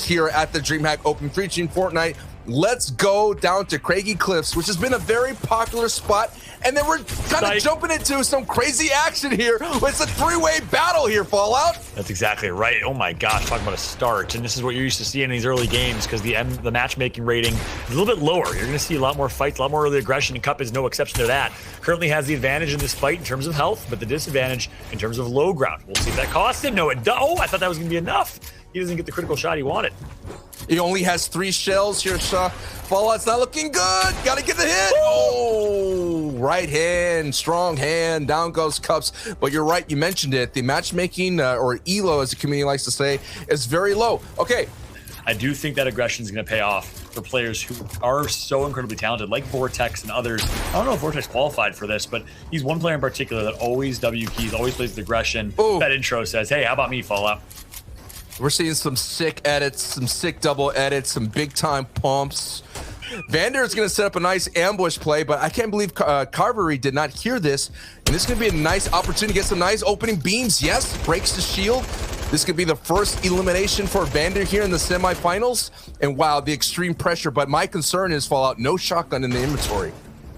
here at the Dreamhack Open featuring Fortnite. Let's go down to Craggy Cliffs, which has been a very popular spot. And then we're kind of jumping into some crazy action here. It's a three-way battle here, Fallout. That's exactly right. Oh my gosh, talking about a start. And this is what you're used to seeing in these early games because the matchmaking rating is a little bit lower. You're going to see a lot more fights, a lot more early aggression, and Cup is no exception to that. Currently has the advantage in this fight in terms of health, but the disadvantage in terms of low ground. We'll see if that costs him. No, it does. Oh, I thought that was going to be enough. He doesn't get the critical shot he wanted. He only has 3 shells here, Shaw. Fallout's not looking good. Gotta get the hit. Oh, right hand, strong hand. Down goes Cups. But you're right, you mentioned it. The matchmaking, or ELO, as the community likes to say, is very low. Okay. I do think that aggression is going to pay off for players who are so incredibly talented, like Vortex and others. I don't know if Vortex qualified for this, but he's one player in particular that always W keys, always plays with aggression. Ooh. That intro says, hey, how about me, Fallout? We're seeing some sick edits, some sick double edits, some big time pumps. Vander is going to set up a nice ambush play, but I can't believe Carvery did not hear this. And this is going to be a nice opportunity to get some nice opening beams. Yes, breaks the shield. This could be the first elimination for Vander here in the semifinals. And wow, the extreme pressure. But my concern is Fallout, no shotgun in the inventory.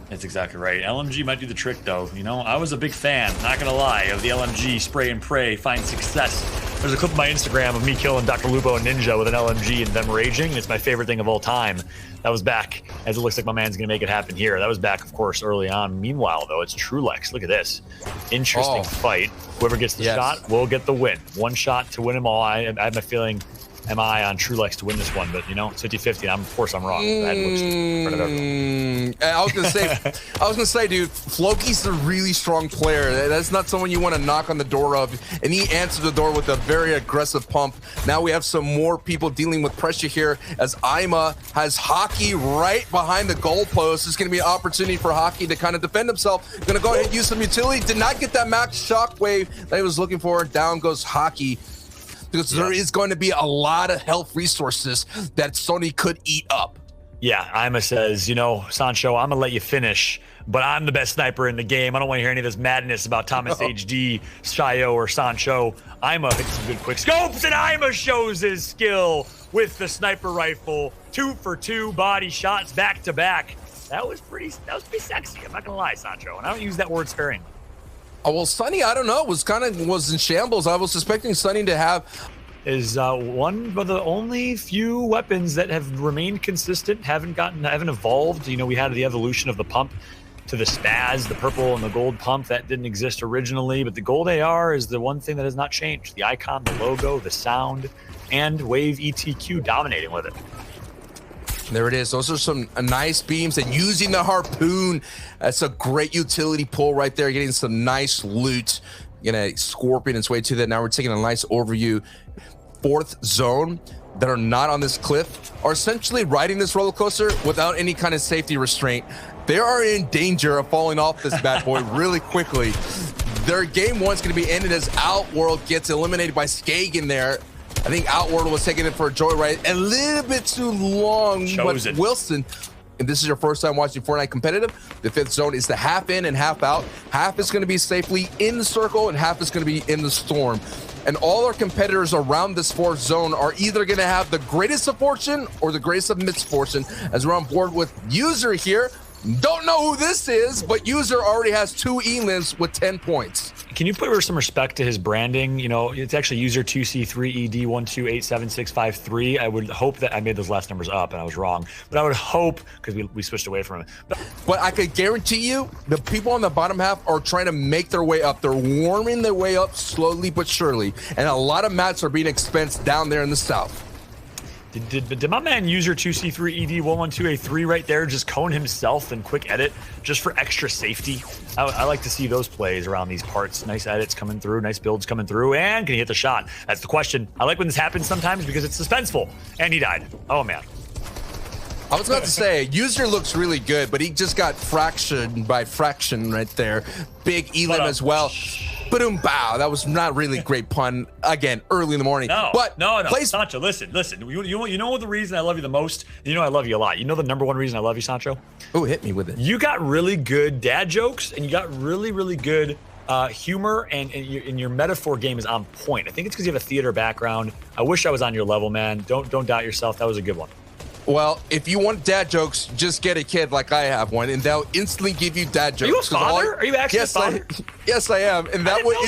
That's exactly right. LMG might do the trick, though. You know, I was a big fan, not gonna lie, of the LMG spray and pray, find success. There's a clip on my Instagram of me killing Dr. Lupo and Ninja with an LMG and them raging. It's my favorite thing of all time. That was back, as it looks like my man's gonna make it happen here. That was back, of course, early on. Meanwhile, though, it's Trulex. Look at this. Interesting fight. Whoever gets the shot will get the win. One shot to win them all. I have my feeling MI on Trulex to win this one, but you know, it's 50-50. Of course I'm wrong. I was gonna say, dude, Floki's a really strong player. That's not someone you want to knock on the door of, and he answered the door with a very aggressive pump. Now we have some more people dealing with pressure here as Ima has Hockey right behind the goalpost. It's gonna be an opportunity for Hockey to kind of defend himself. Gonna go ahead and use some utility. Did not get that max shockwave that he was looking for. Down goes Hockey. Because there is going to be a lot of health resources that Sony could eat up. Yeah, Ima says, you know, Sancho, I'm going to let you finish, but I'm the best sniper in the game. I don't want to hear any of this madness about Thomas HD, Shio, or Sancho. Ima hits some good quick scopes, and Ima shows his skill with the sniper rifle. 2 for 2 body shots back to back. That was pretty sexy. I'm not going to lie, Sancho, and I don't use that word sparingly. Oh, well, Sunny, I don't know, was in shambles. I was suspecting Sunny to have is one of the only few weapons that have remained consistent, haven't evolved. You know, we had the evolution of the pump to the spaz, the purple and the gold pump that didn't exist originally, but the gold AR is the one thing that has not changed. The icon, the logo, the sound, and Wave ETQ dominating with it. There it is. Those are some nice beams, and using the harpoon, that's a great utility pull right there, getting some nice loot. Gonna scorpion its way to that. Now we're taking a nice overview. 4th zone that are not on this cliff are essentially riding this roller coaster without any kind of safety restraint. They are in danger of falling off this bad boy really quickly. Their game 1's gonna be ended as Outworld gets eliminated by Skagen there. I think Outworld was taking it for a joyride a little bit too long, but Wilson, if this is your first time watching Fortnite competitive, the 5th zone is the half in and half out. Half is going to be safely in the circle and half is going to be in the storm. And all our competitors around this 4th zone are either going to have the greatest of fortune or the greatest of misfortune, as we're on board with User here. Don't know who this is, but User already has 2 elims with 10 points. Can you put some respect to his branding? You know, it's actually User 2C3ED1287653. I would hope that I made those last numbers up and I was wrong, but I would hope, because we switched away from it. But I could guarantee you the people on the bottom half are trying to make their way up. They're warming their way up slowly but surely, and a lot of mats are being expensed down there in the south. Did my man User 2C3ED112A3 right there just cone himself and quick edit just for extra safety? I like to see those plays around these parts. Nice edits coming through, nice builds coming through, and can he hit the shot? That's the question. I like when this happens sometimes because it's suspenseful. And he died. Oh, man. I was about to say, User looks really good, but he just got fractioned by fraction right there. Big elim as well. Boom, bow. That was not really a great pun. Again, early in the morning. No, Sancho, listen. You know what the reason I love you the most? You know I love you a lot. You know the #1 reason I love you, Sancho? Oh, hit me with it. You got really good dad jokes, and you got really, really good humor and your metaphor game is on point. I think it's because you have a theater background. I wish I was on your level, man. Don't doubt yourself. That was a good one. Well, if you want dad jokes, just get a kid like I have one, and they'll instantly give you dad jokes. Are you a father? Are you actually a father? Yes, I am. And that would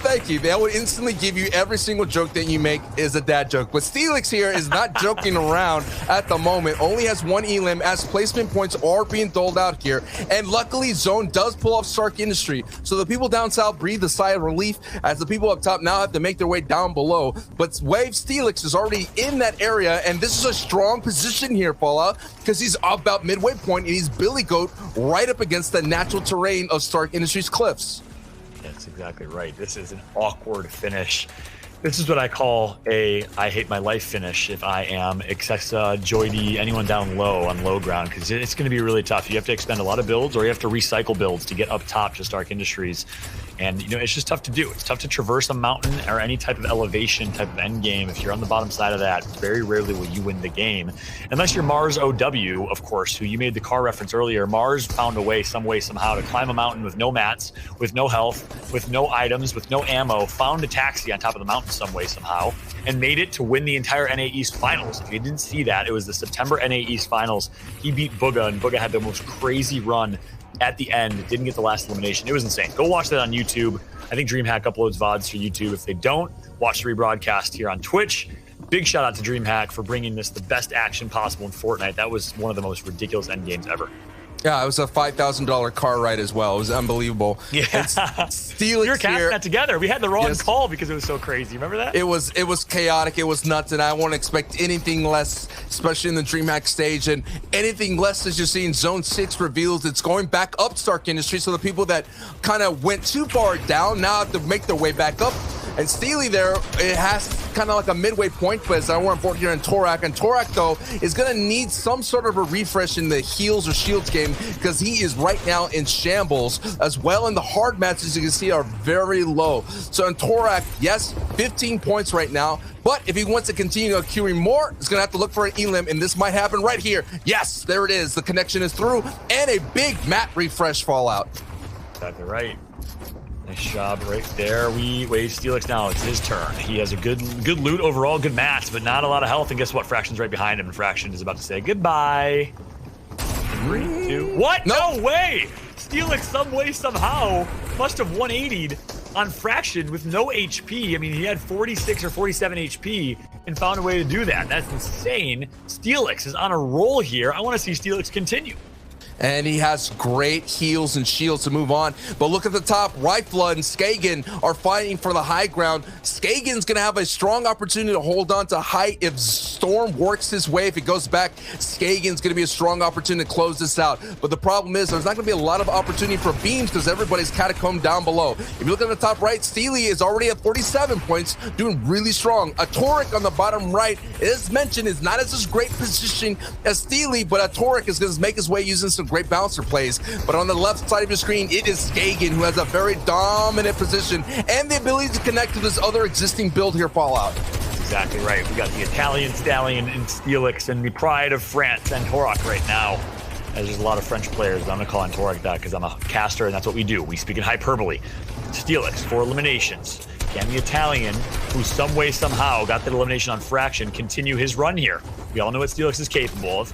thank you. That would instantly give you every single joke that you make is a dad joke. But Steelix here is not joking around at the moment. Only has one elim as placement points are being doled out here. And luckily, Zone does pull off Stark Industry. So the people down south breathe a sigh of relief as the people up top now have to make their way down below. But Wave Steelix is already in that area. And this is a strong position here, Fallout, because he's about midway point and he's Billy Goat right up against the natural terrain of Stark Industries cliffs. That's exactly right. This is an awkward finish. This is what I call a I hate my life finish if I am Excessa, Joydy, anyone down low on low ground, because it's going to be really tough. You have to expend a lot of builds or you have to recycle builds to get up top to Stark Industries. And, you know, it's just tough to do. It's tough to traverse a mountain or any type of elevation type of end game. If you're on the bottom side of that, very rarely will you win the game. Unless you're Mars OW, of course, who you made the car reference earlier. Mars found a way, some way, somehow to climb a mountain with no mats, with no health, with no items, with no ammo, found a taxi on top of the mountain some way, somehow, and made it to win the entire NA East Finals. If you didn't see that, it was the September NA East Finals. He beat Booga, and Booga had the most crazy run at the end. Didn't get the last elimination. It was insane. Go watch that on YouTube. I think Dreamhack uploads VODs for YouTube. If they don't, watch the rebroadcast here on Twitch. Big shout out to Dreamhack for bringing this the best action possible in Fortnite. That was one of the most ridiculous end games ever. Yeah, it was a $5,000 car ride as well. It was unbelievable. Yeah, Steelix you're casting that together. We had the wrong call because it was so crazy. Remember that? It was chaotic. It was nuts, and I won't expect anything less, especially in the Dreamhack stage. And anything less as you're seeing Zone 6 reveals it's going back up Stark Industry. So the people that kind of went too far down now have to make their way back up. And Steely there, it has kind of like a midway point, but as I want to board here in Torak. And Torak, though, is going to need some sort of a refresh in the heals or shields game because he is right now in shambles as well. And the hard mats, as you can see, are very low. So in Torak, yes, 15 points right now. But if he wants to continue accruing more, he's going to have to look for an elim, and this might happen right here. Yes, there it is. The connection is through, and a big map refresh Fallout. Exactly right. Nice job right there. We wave Steelix now. It's his turn. He has a good loot overall, good mats, but not a lot of health. And guess what? Fraction's right behind him, and Fraction is about to say goodbye. 3, 2. What? No way! Steelix, some way, somehow, must have 180'd on Fraction with no HP. I mean, he had 46 or 47 HP and found a way to do that. That's insane. Steelix is on a roll here. I want to see Steelix continue. And he has great heals and shields to move on. But look at the top. Rifla and Skagen are fighting for the high ground. Skagen's going to have a strong opportunity to hold on to height if Storm works his way. If he goes back, Skagen's going to be a strong opportunity to close this out. But the problem is there's not going to be a lot of opportunity for beams because everybody's catacombed down below. If you look at the top right, Steely is already at 47 points, doing really strong. A Toric on the bottom right, as mentioned, is not as great position as Steely, but a Toric is going to make his way using some great bouncer plays. But on the left side of your screen, it is Skagen, who has a very dominant position and the ability to connect to this other existing build here, Fallout. Exactly right. We got the Italian stallion in Steelix and the pride of France and Torak right now. As there's a lot of French players, but I'm going to call Torak that because I'm a caster and that's what we do. We speak in hyperbole. Steelix, 4 eliminations. Can the Italian, who some way, somehow got that elimination on Fraction, continue his run here? We all know what Steelix is capable of.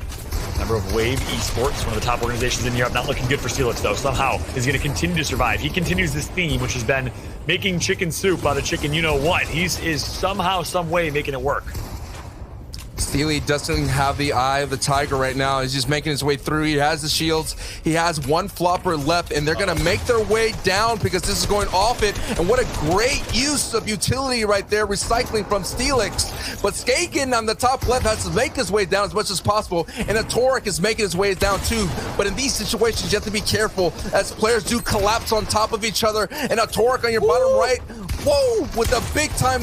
Member of Wave Esports, one of the top organizations in Europe. Not looking good for Steelix, though. Somehow is going to continue to survive. He continues this theme, which has been making chicken soup out of chicken you-know-what. He is somehow, some way making it work. Steely doesn't have the eye of the tiger right now. He's just making his way through. He has the shields. He has one flopper left, and they're going to make their way down because this is going off it. And what a great use of utility right there, recycling from Steelix. But Skagen on the top left has to make his way down as much as possible, and a Toric is making his way down too. But in these situations, you have to be careful as players do collapse on top of each other. And a Toric on your bottom right, whoa, with a big-time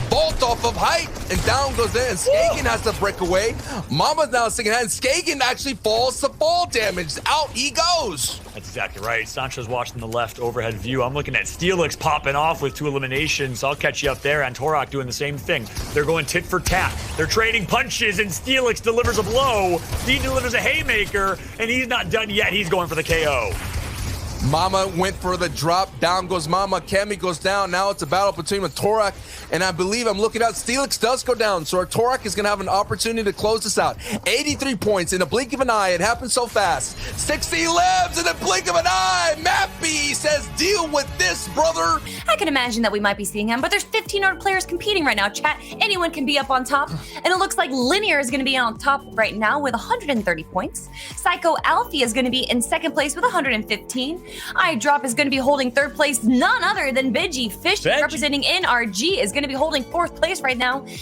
bolt off of height, and down goes in. And Skagen has to break away. Mama's now second hand. Skagen actually falls to fall damage. Out he goes. That's exactly right. Sancho's watching the left overhead view. I'm looking at Steelix popping off with 2 eliminations. I'll catch you up there. And Torak doing the same thing. They're going tit for tat. They're trading punches, and Steelix delivers a blow. He delivers a haymaker, and he's not done yet. He's going for the KO. Mama went for the drop. Down goes Mama. Kemi goes down. Now it's a battle between Torak, and I believe I'm looking out. Steelix does go down, so our Torak is going to have an opportunity to close this out. 83 points in a blink of an eye. It happened so fast. 60 lives in a blink of an eye. Mappy says, deal with this, brother. I can imagine that we might be seeing him, but there's 1,500 players competing right now, chat. Anyone can be up on top, and it looks like Linear is going to be on top right now with 130 points. Psycho Alfie is going to be in second place with 115. iDrop is going to be holding third place, none other than Veggie. Fish, representing NRG, is going to be holding fourth place right now.